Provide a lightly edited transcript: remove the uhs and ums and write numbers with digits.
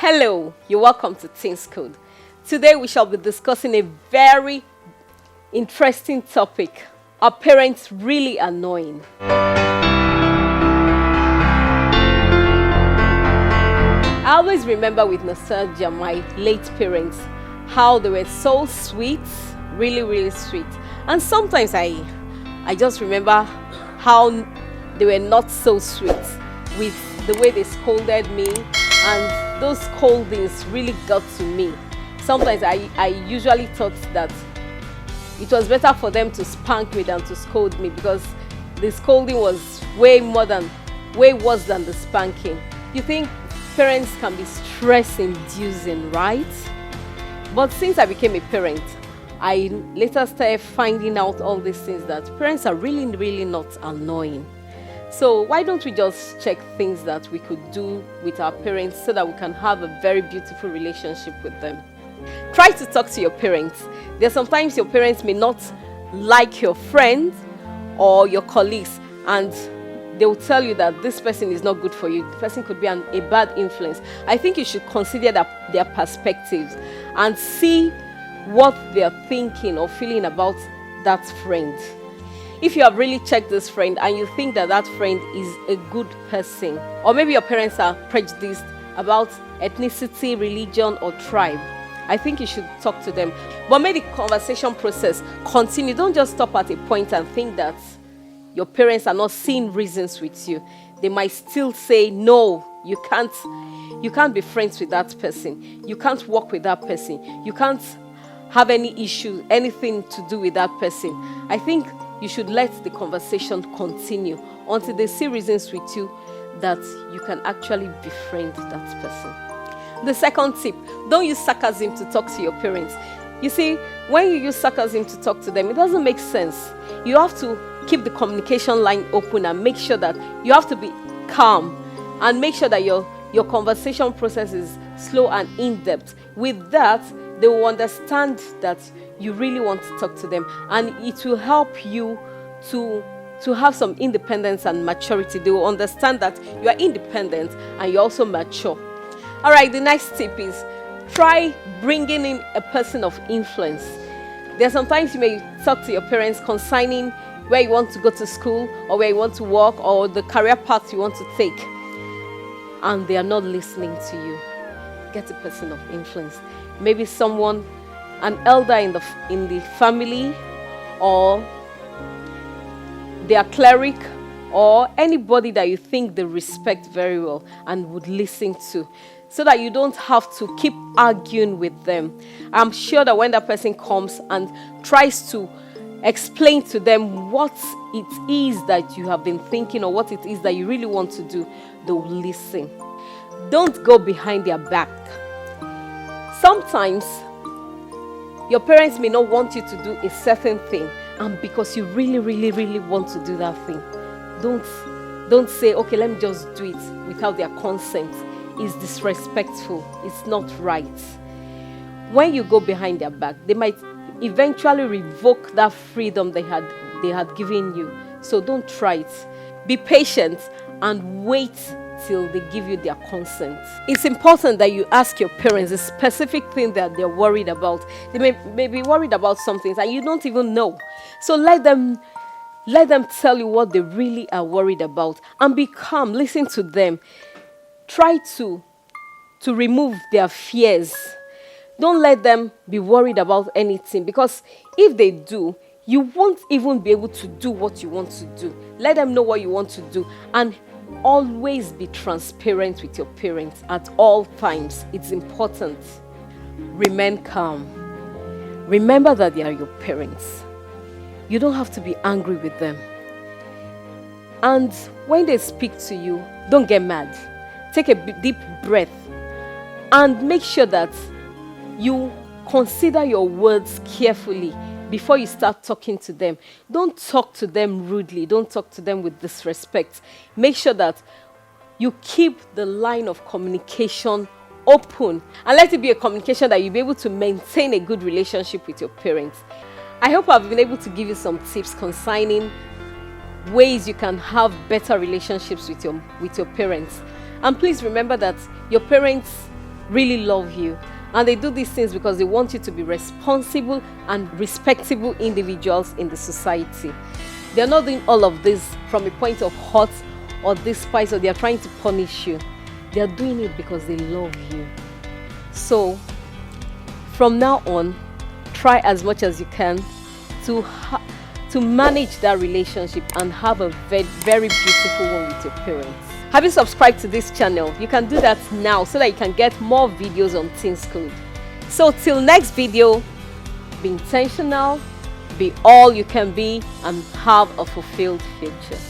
Hello, you're welcome to Teens Code. Today we shall be discussing a very interesting topic. Are parents really annoying? I always remember with nostalgia my late parents, how they were so sweet, really sweet. And sometimes I just remember how they were not so sweet with the way they scolded me, and those scoldings really got to me. Sometimes I usually thought that it was better for them to spank me than to scold me, because the scolding was way worse than the spanking. You think parents can be stress inducing, right? But since I became a parent, I later started finding out all these things, that parents are really not annoying. So why don't we just check things that we could do with our parents so that we can have a very beautiful relationship with them? Try to talk to your parents. There's sometimes your parents may not like your friends or your colleagues, and they will tell you that this person is not good for you. The person could be a bad influence. I think you should consider their perspectives and see what they are thinking or feeling about that friend. If you have really checked this friend and you think that friend is a good person, or maybe your parents are prejudiced about ethnicity, religion, or tribe, I think you should talk to them. But make the conversation process continue. Don't just stop at a point and think that your parents are not seeing reasons with you. They might still say, no, you can't be friends with that person. You can't work with that person. You can't have any issue, anything to do with that person. I think you should let the conversation continue until they see reasons with you that you can actually befriend that person. The second tip, don't use sarcasm to talk to your parents. You see, when you use sarcasm to talk to them, it doesn't make sense. You have to keep the communication line open and make sure that you have to be calm and make sure that your conversation process is slow and in-depth. With that, they will understand that you really want to talk to them, and it will help you to have some independence and maturity. They will understand that you are independent and you're also mature. All right, the next tip is try bringing in a person of influence. There are sometimes you may talk to your parents concerning where you want to go to school or where you want to work or the career path you want to take, and they are not listening to you. Get a person of influence. Maybe someone, an elder in the family, or their cleric, or anybody that you think they respect very well and would listen to, so that you don't have to keep arguing with them. I'm sure that when that person comes and tries to explain to them what it is that you have been thinking or what it is that you really want to do, they will listen. Don't go behind their back. Sometimes your parents may not want you to do a certain thing, and because you really want to do that thing, don't say, okay, let me just do it without their consent. It's disrespectful. It's not right. When you go behind their back, they might eventually revoke that freedom they had given you. So don't try it. Be patient and wait till they give you their consent. It's important that you ask your parents a specific thing that they're worried about. They may be worried about some things and you don't even know. So let them tell you what they really are worried about, and be calm. Listen to them. Try to remove their fears. Don't let them be worried about anything, because if they do, you won't even be able to do what you want to do. Let them know what you want to do, and always be transparent with your parents at all times. It's important. Remain calm. Remember that they are your parents. You don't have to be angry with them. And when they speak to you, don't get mad. Take a deep breath and make sure that you consider your words carefully before you start talking to them. Don't talk to them rudely. Don't talk to them with disrespect. Make sure that you keep the line of communication open, and let it be a communication that you'll be able to maintain a good relationship with your parents. I hope I've been able to give you some tips concerning ways you can have better relationships with your parents. And please remember that your parents really love you. And they do these things because they want you to be responsible and respectable individuals in the society. They're not doing all of this from a point of hurt or despise, or they're trying to punish you. They're doing it because they love you. So from now on, try as much as you can to manage that relationship and have a very, very beautiful one with your parents. Have you subscribed to this channel? You can do that now so that you can get more videos on Teens Code. So till next video, be intentional, be all you can be, and have a fulfilled future.